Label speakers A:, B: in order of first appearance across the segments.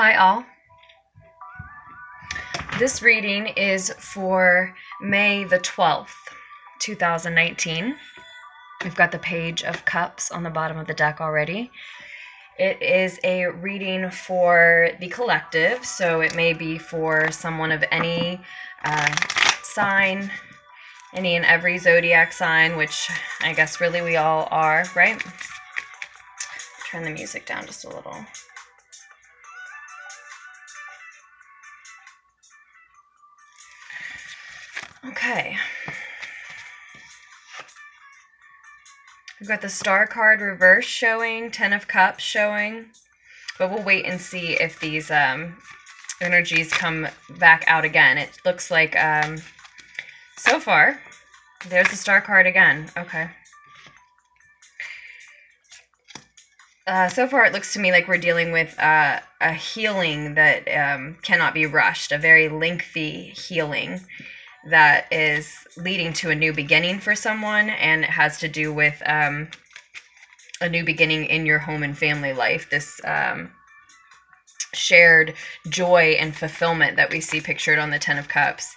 A: Hi all. This reading is for May the 12th, 2019. We've got the Page of Cups on the bottom of the deck already. It is a reading for the collective, so it may be for someone of any sign, any and every zodiac sign, which I guess really we all are, right? Turn the music down just a little. Okay. We've got the Star card reverse showing, Ten of Cups showing, but we'll wait and see if these energies come back out again. It looks like, so far, there's the Star card again. Okay. So far, it looks to me like we're dealing with a healing that cannot be rushed, a very lengthy healing that is leading to a new beginning for someone, and it has to do with a new beginning in your home and family life. This shared joy and fulfillment that we see pictured on the Ten of Cups.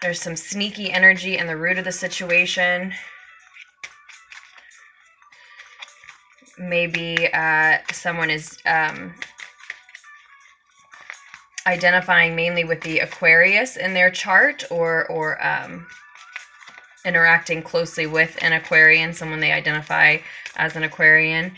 A: There's some sneaky energy in the root of the situation. Maybe someone is identifying mainly with the Aquarius in their chart, or interacting closely with an Aquarian, someone they identify as an Aquarian.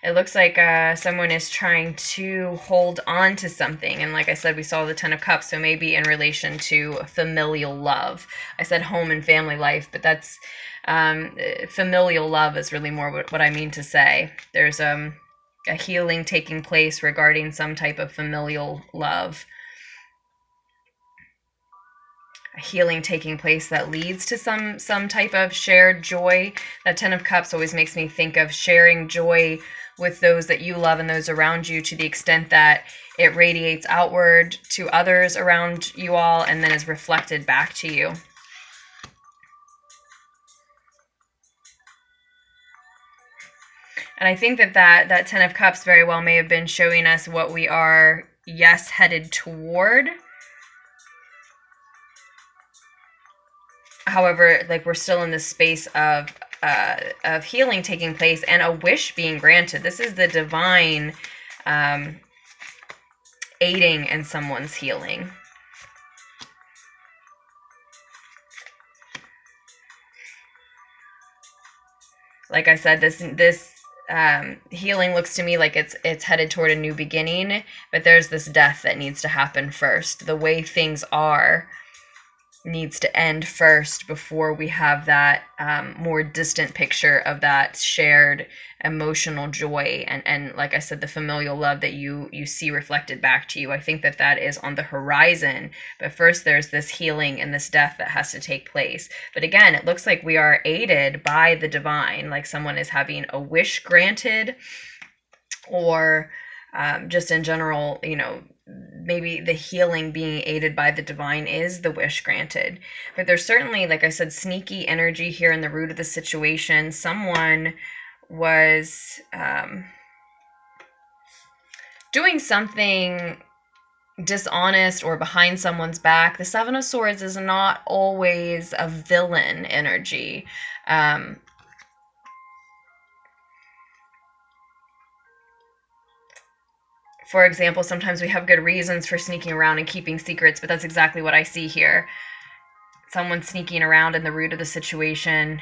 A: It looks like someone is trying to hold on to something. And like I said, we saw the Ten of Cups, so maybe in relation to familial love. I said home and family life, but that's familial love is really more what I mean to say. There's a healing taking place regarding some type of familial love. A healing taking place that leads to some type of shared joy. That Ten of Cups always makes me think of sharing joy with those that you love and those around you, to the extent that it radiates outward to others around you all and then is reflected back to you. And I think that Ten of Cups very well may have been showing us what we are, yes, headed toward. However, like, we're still in this space of healing taking place and a wish being granted. This is the divine aiding in someone's healing. Like I said, this healing looks to me like it's headed toward a new beginning, but there's this death that needs to happen first. The way things are needs to end first before we have that more distant picture of that shared emotional joy and like I said, the familial love that you see reflected back to you. I think that is on the horizon, but first there's this healing and this death that has to take place. But again, it looks like we are aided by the divine, like someone is having a wish granted, or just in general, maybe the healing being aided by the divine is the wish granted. But there's certainly, like I said, sneaky energy here in the root of the situation. Someone was doing something dishonest or behind someone's back. The Seven of Swords is not always a villain energy. For example, sometimes we have good reasons for sneaking around and keeping secrets, but that's exactly what I see here. Someone sneaking around in the root of the situation,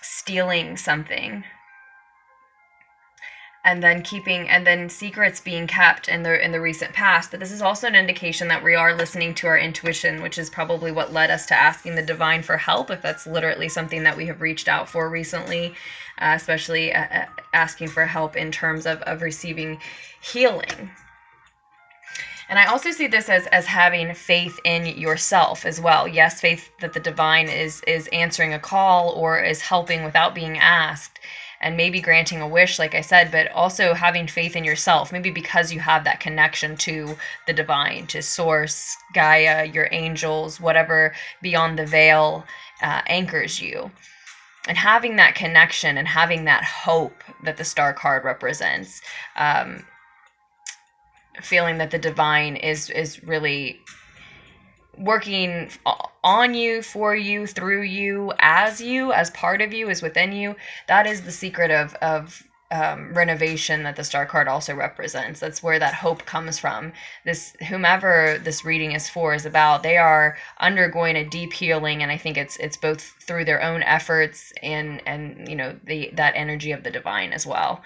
A: stealing something, and then secrets being kept in the recent past. But this is also an indication that we are listening to our intuition, which is probably what led us to asking the divine for help, if that's literally something that we have reached out for recently, especially asking for help in terms of receiving healing. And I also see this as having faith in yourself as well. Yes, faith that the divine is answering a call or is helping without being asked, and maybe granting a wish, like I said, but also having faith in yourself, maybe because you have that connection to the divine, to source, Gaia, your angels, whatever beyond the veil anchors you. And having that connection and having that hope that the star card represents, feeling that the divine is really working on you, for you, through you, as part of you, is within you. That is the secret of renovation that the star card also represents. That's where that hope comes from. This, whomever this reading is for, is about, they are undergoing a deep healing, and I think it's both through their own efforts and you know, that energy of the divine as well.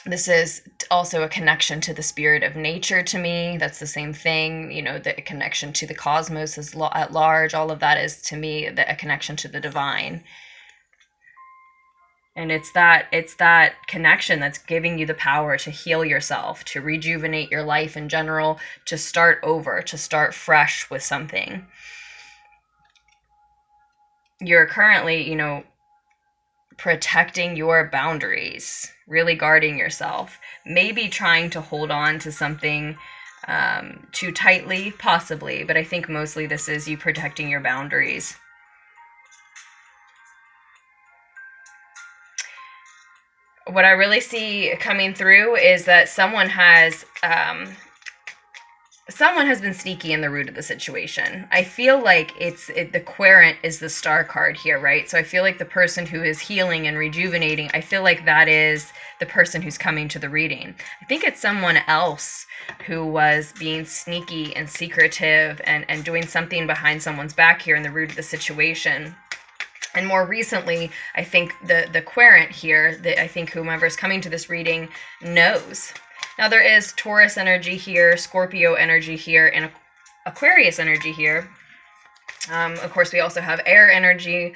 A: This is also a connection to the spirit of nature to me. That's the same thing, you know, the connection to the cosmos at large. All of that is, to me, a connection to the divine. And it's that connection that's giving you the power to heal yourself, to rejuvenate your life in general, to start over, to start fresh with something. You're currently, you know, protecting your boundaries, really guarding yourself, maybe trying to hold on to something too tightly, possibly, but I think mostly this is you protecting your boundaries. What I really see coming through is that someone has been sneaky in the root of the situation. I feel like the querent is the star card here, right? So I feel like the person who is healing and rejuvenating, I feel like that is the person who's coming to the reading. I think it's someone else who was being sneaky and secretive and doing something behind someone's back here in the root of the situation. And more recently, I think the querent here, I think whomever's coming to this reading knows. Now there is Taurus energy here, Scorpio energy here, and Aquarius energy here. Of course, we also have air energy,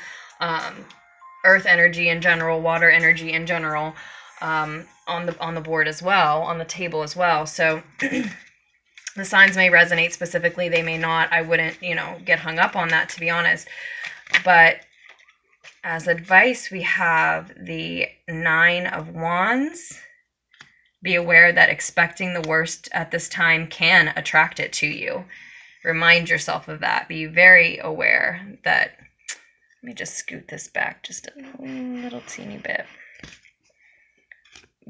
A: earth energy in general, water energy in general, on the board as well, on the table as well. So the signs may resonate specifically, they may not. I wouldn't, you know, get hung up on that, to be honest. But as advice, we have the 9 of Wands. Be aware that expecting the worst at this time can attract it to you. Remind yourself of that. Be very aware that, let me just scoot this back just a little teeny bit.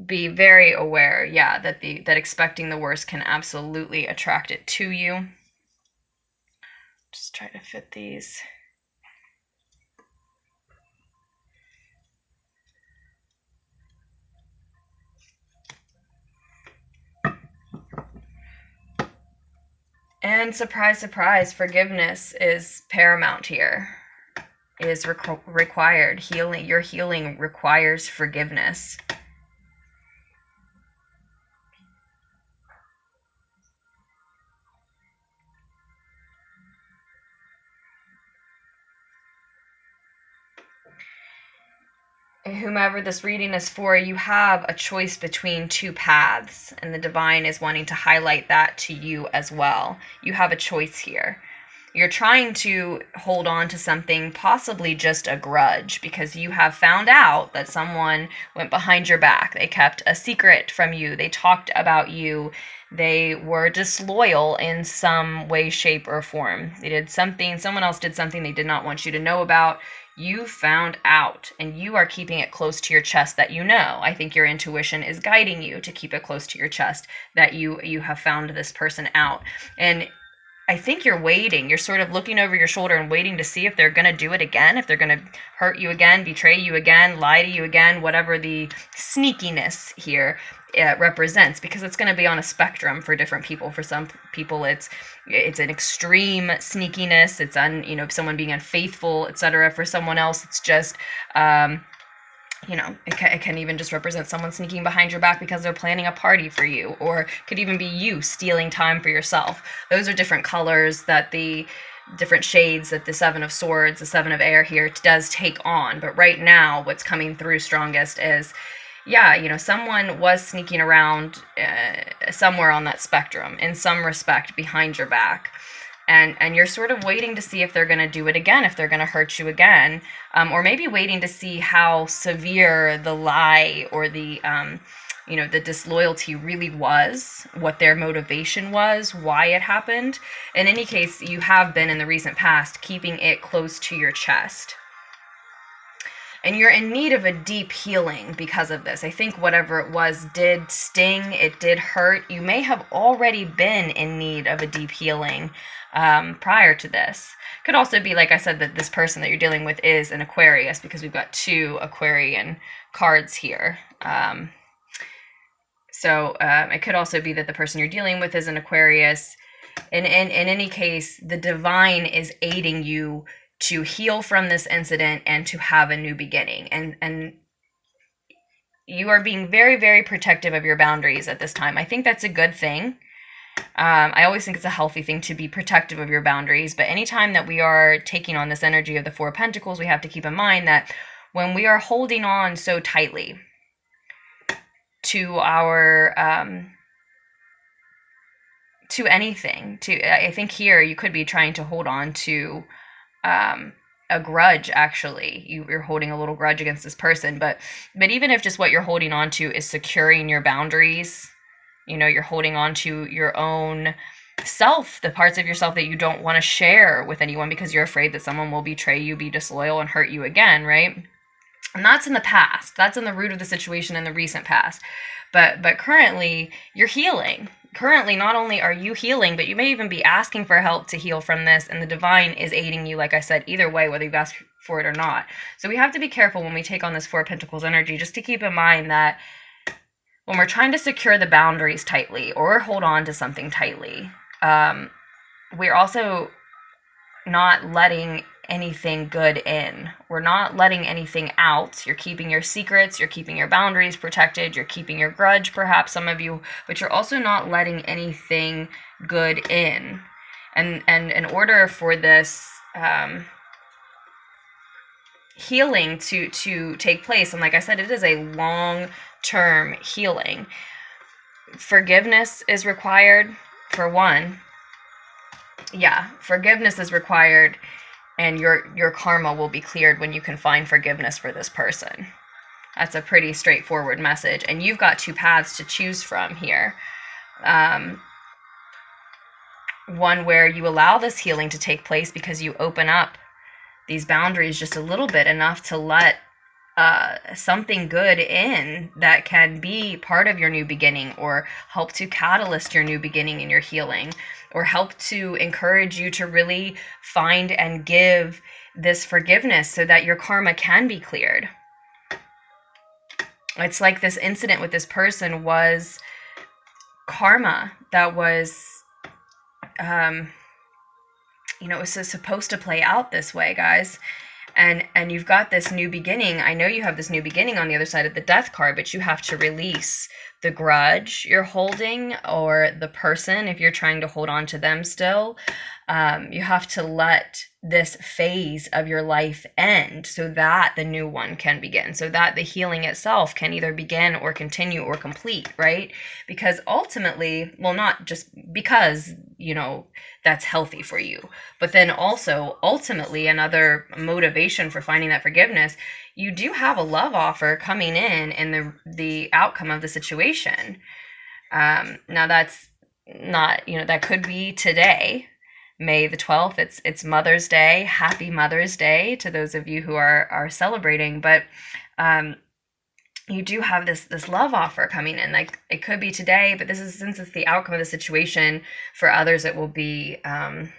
A: Be very aware, yeah, that expecting the worst can absolutely attract it to you. Just try to fit these. And surprise, surprise, forgiveness is paramount here. It is required. Healing, your healing requires forgiveness. Whomever this reading is for, you have a choice between two paths, and the divine is wanting to highlight that to you as well. You have a choice here. You're trying to hold on to something, possibly just a grudge, because you have found out that someone went behind your back. They kept a secret from you. They talked about you. They were disloyal in some way, shape, or form. They did something, someone else did something they did not want you to know about. You found out, and you are keeping it close to your chest that you know. I think your intuition is guiding you to keep it close to your chest that you have found this person out. And I think you're waiting. You're sort of looking over your shoulder and waiting to see if they're going to do it again, if they're going to hurt you again, betray you again, lie to you again, whatever the sneakiness here represents, because it's going to be on a spectrum for different people. For some people, it's an extreme sneakiness. It's someone being unfaithful, etc. For someone else, it's just it can even just represent someone sneaking behind your back because they're planning a party for you, or could even be you stealing time for yourself. Those are different colors, that the different shades that the 7 of Swords, the 7 of Air here does take on. But right now, what's coming through strongest is, someone was sneaking around somewhere on that spectrum, in some respect, behind your back. And you're sort of waiting to see if they're going to do it again, if they're going to hurt you again, or maybe waiting to see how severe the lie or the disloyalty really was, what their motivation was, why it happened. In any case, you have been in the recent past keeping it close to your chest. And you're in need of a deep healing because of this. I think whatever it was did sting, it did hurt. You may have already been in need of a deep healing prior to this. Could also be, like I said, that this person that you're dealing with is an Aquarius, because we've got 2 Aquarian cards here. So it could also be that the person you're dealing with is an Aquarius. In any case, the divine is aiding you to heal from this incident and to have a new beginning. And you are being very, very protective of your boundaries at this time. I think that's a good thing. I always think it's a healthy thing to be protective of your boundaries. But anytime that we are taking on this energy of the 4 of Pentacles, we have to keep in mind that when we are holding on so tightly to our to anything, I think here you could be trying to hold on to a grudge. Actually, you're holding a little grudge against this person, but even if just what you're holding on to is securing your boundaries, you know, you're holding on to your own self, the parts of yourself that you don't want to share with anyone because you're afraid that someone will betray you, be disloyal, and hurt you again, right? And that's in the past. That's in the root of the situation in the recent past. But currently, you're healing. Currently, not only are you healing, but you may even be asking for help to heal from this, and the divine is aiding you, like I said, either way, whether you've asked for it or not. So we have to be careful when we take on this 4 of Pentacles energy, just to keep in mind that when we're trying to secure the boundaries tightly or hold on to something tightly, we're also not letting anything good in. We're not letting anything out. You're keeping your secrets, you're keeping your boundaries protected, you're keeping your grudge, perhaps some of you, but you're also not letting anything good in. And in order for this healing to take place, and like I said, it is a long-term healing. Forgiveness is required, for one. Yeah, forgiveness is required, and your karma will be cleared when you can find forgiveness for this person. That's a pretty straightforward message. And you've got 2 paths to choose from here. One where you allow this healing to take place because you open up these boundaries just a little bit, enough to let something good in that can be part of your new beginning, or help to catalyst your new beginning in your healing, or help to encourage you to really find and give this forgiveness so that your karma can be cleared. It's like this incident with this person was karma that was, it was supposed to play out this way, guys. And you've got this new beginning. I know you have this new beginning on the other side of the Death card, but you have to release the grudge you're holding, or the person, if you're trying to hold on to them still. You have to let this phase of your life end so that the new one can begin, so that the healing itself can either begin or continue or complete, right? Because ultimately, well, not just because, that's healthy for you, but then also ultimately another motivation for finding that forgiveness, you do have a love offer coming in the outcome of the situation. Now that's not, that could be today, May the 12th. It's Mother's Day. Happy Mother's Day to those of you who are celebrating. But you do have this love offer coming in. Like, it could be today, but since it's the outcome of the situation, for others it will be, I'd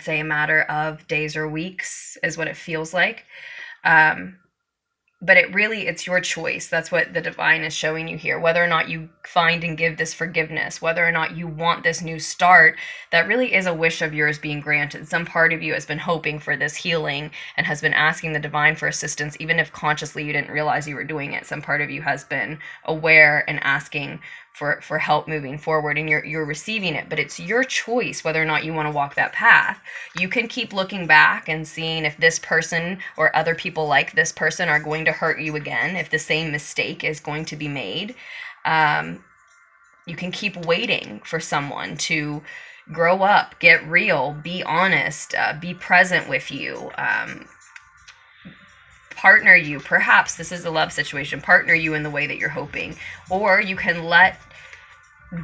A: say, a matter of days or weeks is what it feels like. But it's your choice. That's what the divine is showing you here. Whether or not you find and give this forgiveness, whether or not you want this new start, that really is a wish of yours being granted. Some part of you has been hoping for this healing and has been asking the divine for assistance, even if consciously you didn't realize you were doing it. Some part of you has been aware and asking for help moving forward, and you're receiving it. But it's your choice whether or not you want to walk that path. You can keep looking back and seeing if this person or other people like this person are going to hurt you again, if the same mistake is going to be made. You can keep waiting for someone to grow up, get real, be honest, be present with you, partner you. Perhaps this is a love situation, partner you in the way that you're hoping. Or you can let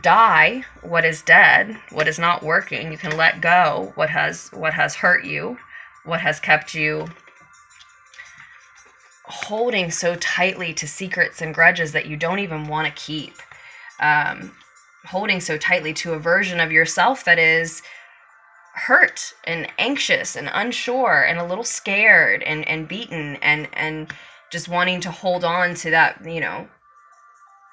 A: die what is dead, what is not working. You can let go what has hurt you, what has kept you holding so tightly to secrets and grudges that you don't even want to keep. Holding so tightly to a version of yourself that is hurt and anxious and unsure and a little scared and beaten and just wanting to hold on to that, you know,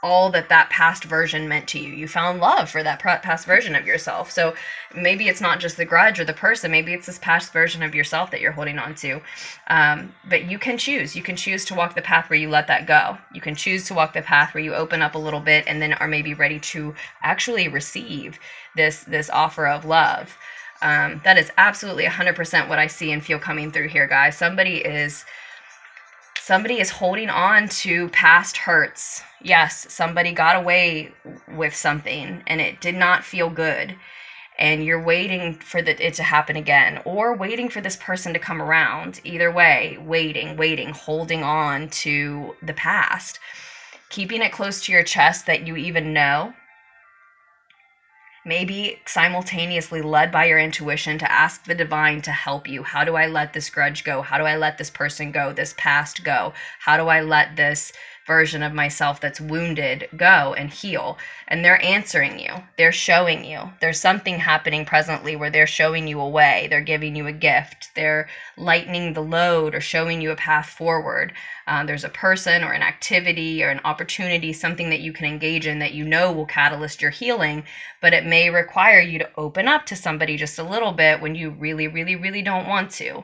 A: all that past version meant to you. You found love for that past version of yourself. So maybe it's not just the grudge or the person, maybe it's this past version of yourself that you're holding on to. But you can choose. You can choose to walk the path where you let that go. You can choose to walk the path where you open up a little bit and then are maybe ready to actually receive this offer of love. That is absolutely 100% what I see and feel coming through here, guys. Somebody is holding on to past hurts. Yes, somebody got away with something and it did not feel good. And you're waiting for it to happen again, or waiting for this person to come around. Either way, waiting, holding on to the past. Keeping it close to your chest that you even know. Maybe simultaneously led by your intuition to ask the divine to help you. How do I let this grudge go? How do I let this person go? This past go? How do I let this version of myself that's wounded go and heal? And they're answering you. They're showing you. There's something happening presently where they're showing you a way. They're giving you a gift. They're lightening the load or showing you a path forward. There's a person or an activity or an opportunity, something that you can engage in that you know will catalyst your healing, but it may require you to open up to somebody just a little bit when you really, really, really don't want to.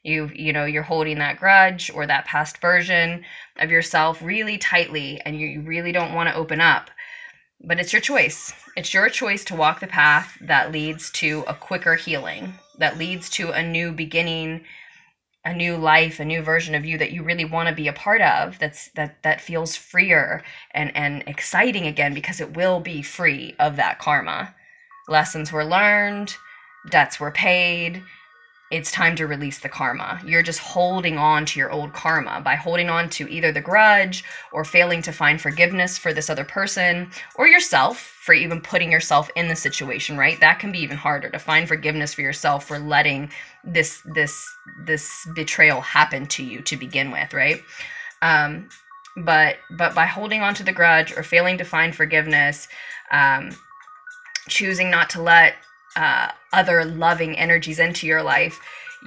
A: You're holding that grudge or that past version of yourself really tightly and you really don't want to open up. But it's your choice. It's your choice to walk the path that leads to a quicker healing, that leads to a new beginning, a new life, a new version of you that you really want to be a part of, that feels freer and exciting again, because it will be free of that karma. Lessons were learned, debts were paid. It's time to release the karma. You're just holding on to your old karma by holding on to either the grudge or failing to find forgiveness for this other person or yourself for even putting yourself in the situation, right? That can be even harder, to find forgiveness for yourself for letting this betrayal happen to you to begin with, right? But by holding on to the grudge or failing to find forgiveness, choosing not to let other loving energies into your life,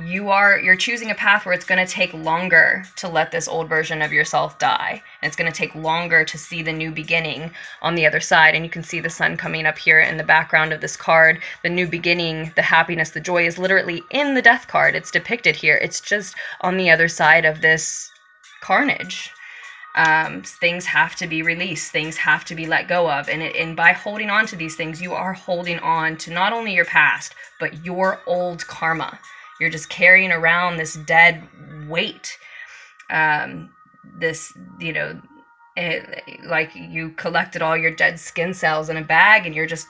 A: you're choosing a path where it's going to take longer to let this old version of yourself die. And it's going to take longer to see the new beginning on the other side. And you can see the sun coming up here in the background of this card. The new beginning, the happiness, the joy is literally in the death card. It's depicted here. It's just on the other side of this carnage. Things have to be released. Things have to be let go of. And by holding on to these things, you are holding on to not only your past, but your old karma. You're just carrying around this dead weight. Like you collected all your dead skin cells in a bag and you're just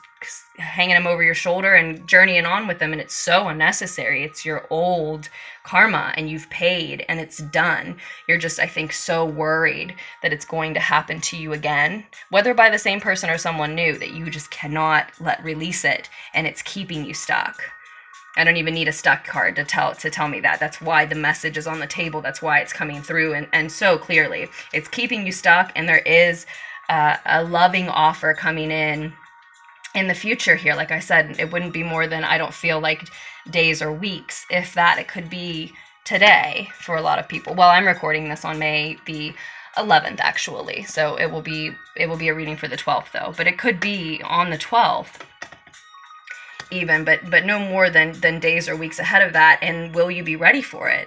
A: hanging them over your shoulder and journeying on with them. And it's so unnecessary. It's your old karma and you've paid and it's done. You're just, I think, so worried that it's going to happen to you again, whether by the same person or someone new, that you just cannot release it and it's keeping you stuck. I don't even need a stuck card to tell me that. That's why the message is on the table. That's why it's coming through and so clearly. It's keeping you stuck, and there is a loving offer coming in the future here. Like I said, it wouldn't be more than, I don't feel like, days or weeks. If that, it could be today for a lot of people. Well, I'm recording this on May the 11th, actually. So it will be a reading for the 12th, though. But it could be on the 12th. Even, but no more than days or weeks ahead of that. And will you be ready for it?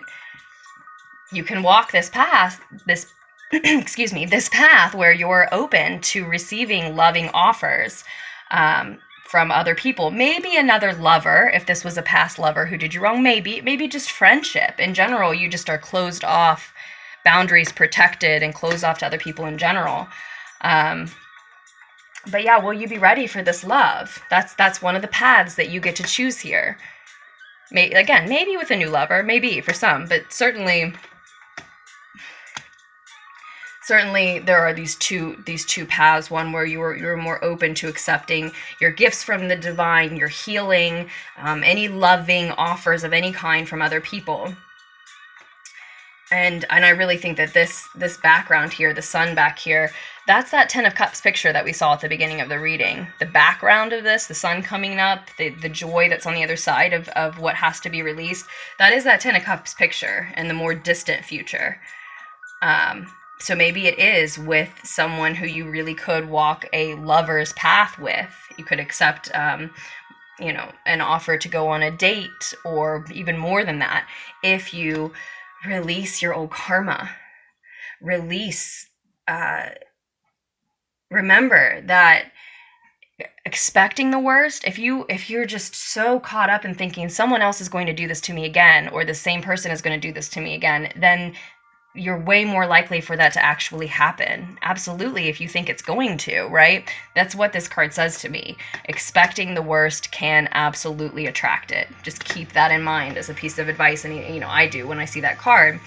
A: You can walk this path, this path where you're open to receiving loving offers from other people. Maybe another lover, if this was a past lover who did you wrong. Maybe just friendship in general. You just are closed off, boundaries protected, and closed off to other people in general. But yeah, will you be ready for this love? That's one of the paths that you get to choose here. Maybe with a new lover, maybe for some, but certainly there are these two paths. One where you're more open to accepting your gifts from the divine, your healing, any loving offers of any kind from other people. And I really think that this background here, the sun back here, that's that Ten of Cups picture that we saw at the beginning of the reading. The background of this, the sun coming up, the joy that's on the other side of what has to be released, that is that Ten of Cups picture in the more distant future. So maybe it is with someone who you really could walk a lover's path with. You could accept, you know, an offer to go on a date, or even more than that, if you release your old karma. Release, remember that expecting the worst, if you're just so caught up in thinking someone else is going to do this to me again, or the same person is going to do this to me again, then you're way more likely for that to actually happen. Absolutely, if you think it's going to, right? That's what this card says to me. Expecting the worst can absolutely attract it. Just keep that in mind as a piece of advice. And, you know, I do when I see that card.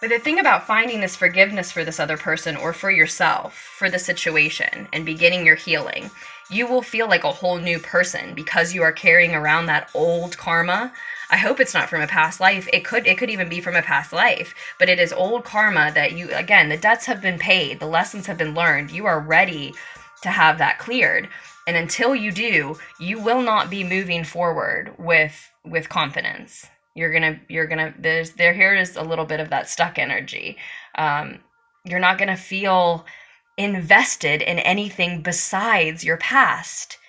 A: But the thing about finding this forgiveness for this other person or for yourself, for the situation, and beginning your healing, you will feel like a whole new person because you are carrying around that old karma. I hope it's not from a past life. It could even be from a past life, but it is old karma that you, again, the debts have been paid, the lessons have been learned. You are ready to have that cleared. And until you do, you will not be moving forward with confidence. You're gonna here is a little bit of that stuck energy. You're not gonna feel invested in anything besides your past,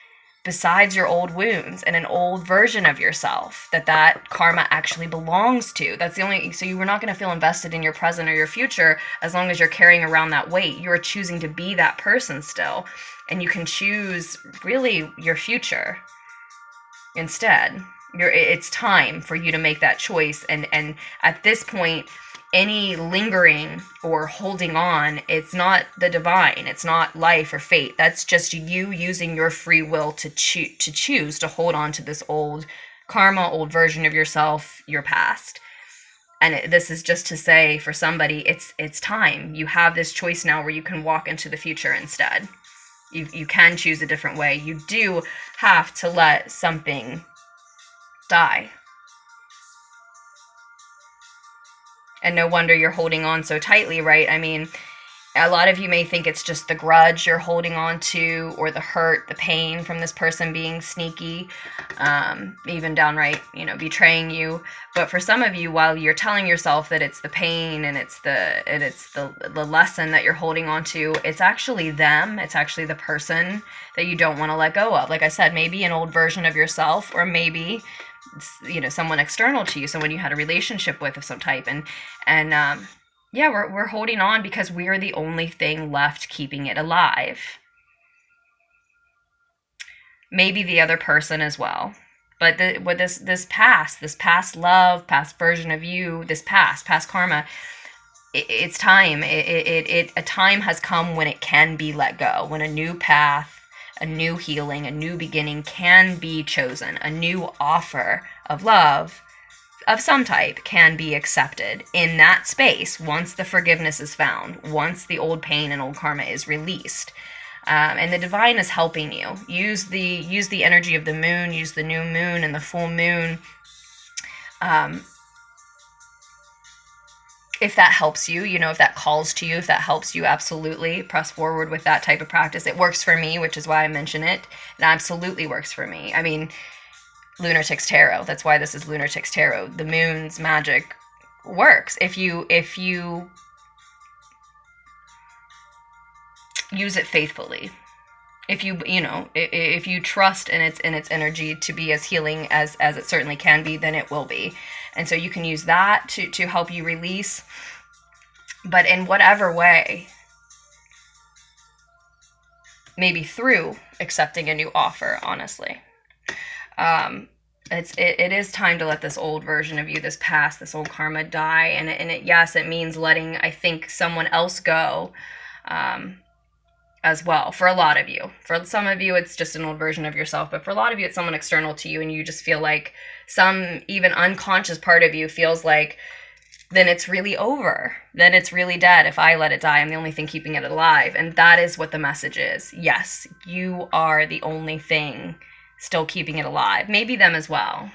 A: besides your old wounds and an old version of yourself that karma actually belongs to. That's the only, so you are not going to feel invested in your present or your future as long as you're carrying around that weight. You're choosing to be that person still, and you can choose really your future instead. It's time for you to make that choice, and at this point, any lingering or holding on, it's not the divine, it's not life or fate. That's just you using your free will to choose to hold on to this old karma, old version of yourself, your past. And this is just to say, for somebody, it's time. You have this choice now where you can walk into the future instead. You can choose a different way. You do have to let something die. And no wonder you're holding on so tightly, right? I mean, a lot of you may think it's just the grudge you're holding on to, or the hurt, the pain from this person being sneaky, even downright, you know, betraying you. But for some of you, while you're telling yourself that it's the pain and it's the lesson that you're holding on to, it's actually them. It's actually the person that you don't want to let go of. Like I said, maybe an old version of yourself, or maybe, you know, someone external to you, someone you had a relationship with of some type. And yeah, we're holding on because we are the only thing left keeping it alive. Maybe the other person as well. But with this past love, past version of you, this past karma, it's time. A time has come when it can be let go, when a new path, a new healing, a new beginning can be chosen. A new offer of love of some type can be accepted in that space once the forgiveness is found, once the old pain and old karma is released. And the divine is helping you. Use the energy of the moon, use the new moon and the full moon. If that helps you, you know, if that calls to you, if that helps you, absolutely press forward with that type of practice. It works for me, which is why I mention it. It absolutely works for me. I mean, LunarticksTarot, that's why this is LunarticksTarot. The moon's magic works if you use it faithfully. If you trust in its energy to be as healing as it certainly can be, then it will be. And so you can use that to help you release. But in whatever way, maybe through accepting a new offer, honestly. It is time to let this old version of you, this past, this old karma die. And yes, it means letting, I think, someone else go, as well, for a lot of you. For some of you, it's just an old version of yourself, but for a lot of you, it's someone external to you, and you just feel like some even unconscious part of you feels like, then it's really over. Then it's really dead. If I let it die, I'm the only thing keeping it alive. And that is what the message is. Yes, you are the only thing still keeping it alive. Maybe them as well.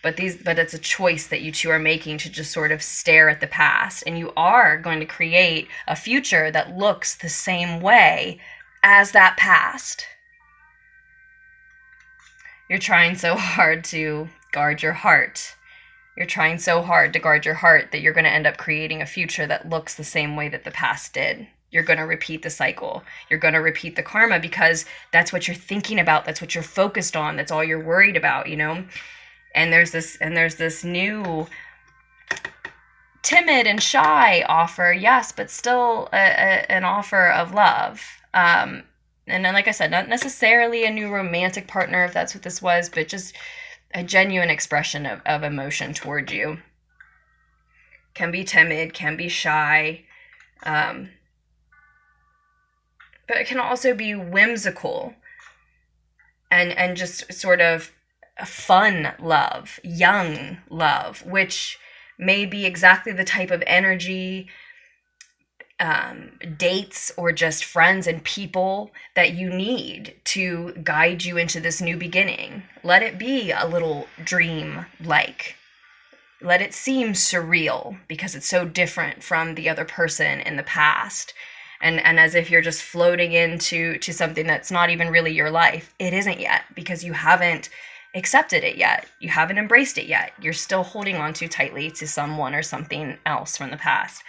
A: But it's a choice that you two are making to just sort of stare at the past, and you are going to create a future that looks the same way as that past. You're trying so hard to guard your heart. You're trying so hard to guard your heart that you're going to end up creating a future that looks the same way that the past did. You're going to repeat the cycle. You're going to repeat the karma because that's what you're thinking about. That's what you're focused on. That's all you're worried about, you know? And there's this new timid and shy offer, yes, but still an offer of love. And then, like I said, not necessarily a new romantic partner, if that's what this was, but just a genuine expression of emotion toward you. Can be timid, can be shy, but it can also be whimsical and just sort of a fun love, young love, which may be exactly the type of energy, dates, or just friends and people that you need to guide you into this new beginning. Let it be a little dream-like. Let it seem surreal because it's so different from the other person in the past. And as if you're just floating into something that's not even really your life. It isn't yet, because you haven't accepted it yet. You haven't embraced it yet. You're still holding on too tightly to someone or something else from the past.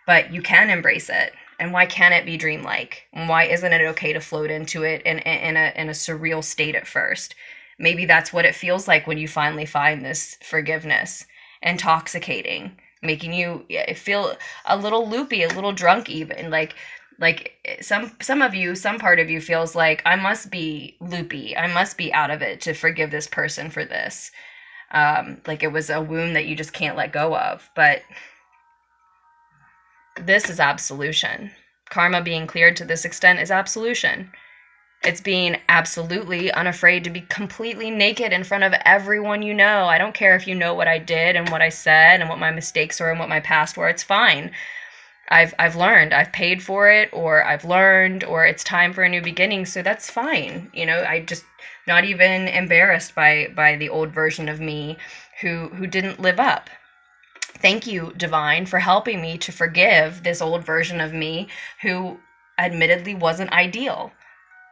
A: But you can embrace it. And why can't it be dreamlike? And why isn't it okay to float into it in a surreal state at first? Maybe that's what it feels like when you finally find this forgiveness. Intoxicating, making you feel a little loopy, a little drunk even. Like some of you, some part of you feels like, I must be loopy. I must be out of it to forgive this person for this. Like it was a wound that you just can't let go of. But this is absolution. Karma being cleared to this extent is absolution. It's being absolutely unafraid to be completely naked in front of everyone you know. I don't care if you know what I did and what I said and what my mistakes were and what my past were. It's fine. I've learned. I've paid for it, or I've learned, or it's time for a new beginning. So that's fine. You know, I just not even embarrassed by the old version of me who didn't live up. Thank you, Divine, for helping me to forgive this old version of me who admittedly wasn't ideal.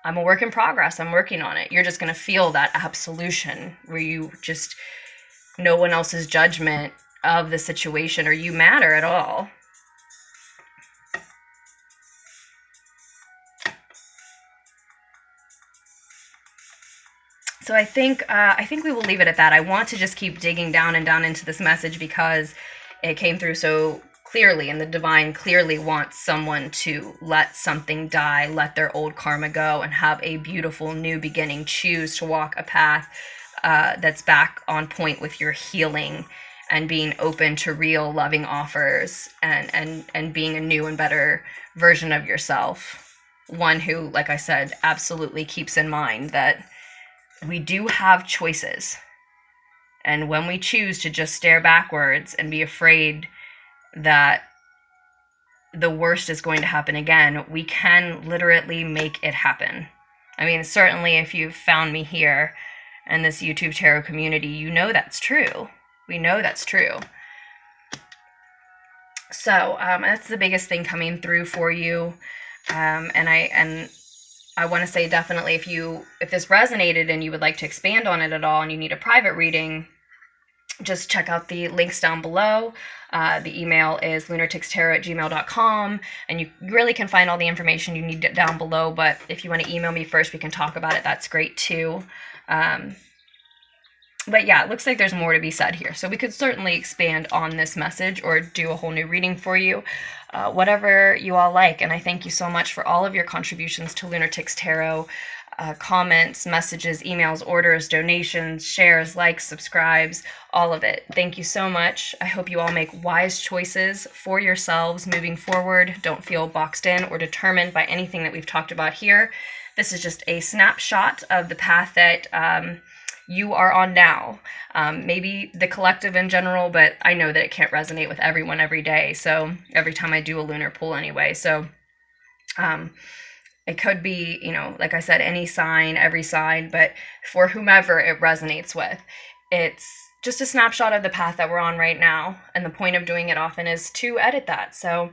A: I'm a work in progress. I'm working on it. You're just going to feel that absolution where you just, no one else's judgment of the situation or you matter at all. So I think we will leave it at that. I want to just keep digging down and down into this message because it came through so clearly, and the Divine clearly wants someone to let something die, let their old karma go, and have a beautiful new beginning. Choose to walk a path that's back on point with your healing and being open to real loving offers and being a new and better version of yourself. One who, like I said, absolutely keeps in mind that we do have choices. And when we choose to just stare backwards and be afraid that the worst is going to happen again, we can literally make it happen. I mean, certainly if you've found me here in this YouTube tarot community, you know that's true. We know that's true. So that's the biggest thing coming through for you. And I want to say definitely if this resonated and you would like to expand on it at all and you need a private reading, just check out the links down below. The email is LunarticksTarot@gmail.com, and you really can find all the information you need down below, but if you want to email me first, we can talk about it. That's great too. But yeah, it looks like there's more to be said here, so we could certainly expand on this message or do a whole new reading for you, whatever you all like. And I thank you so much for all of your contributions to Lunartics Tarot. Comments, messages, emails, orders, donations, shares, likes, subscribes, all of it. Thank you so much. I hope you all make wise choices for yourselves moving forward. Don't feel boxed in or determined by anything that we've talked about here. This is just a snapshot of the path that you are on now. Maybe the collective in general, but I know that it can't resonate with everyone every day. So every time I do a lunar pull anyway. So It could be, like I said, any sign, every sign, but for whomever it resonates with. It's just a snapshot of the path that we're on right now. And the point of doing it often is to edit that. So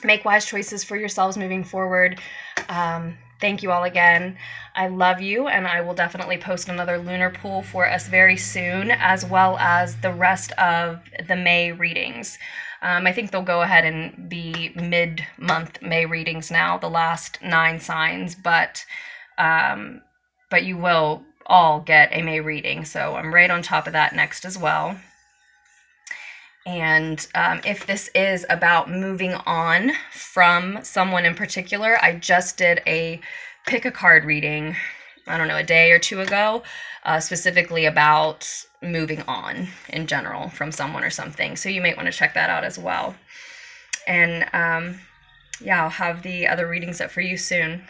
A: make wise choices for yourselves moving forward. Thank you all again. I love you, and I will definitely post another lunar pool for us very soon, as well as the rest of the May readings. I think they'll go ahead and be mid-month May readings now, the last 9 signs, but you will all get a May reading, so I'm right on top of that next as well. And if this is about moving on from someone in particular, I just did a pick a card reading, I don't know, a day or two ago, specifically about moving on in general from someone or something. So you might want to check that out as well. And yeah, I'll have the other readings up for you soon.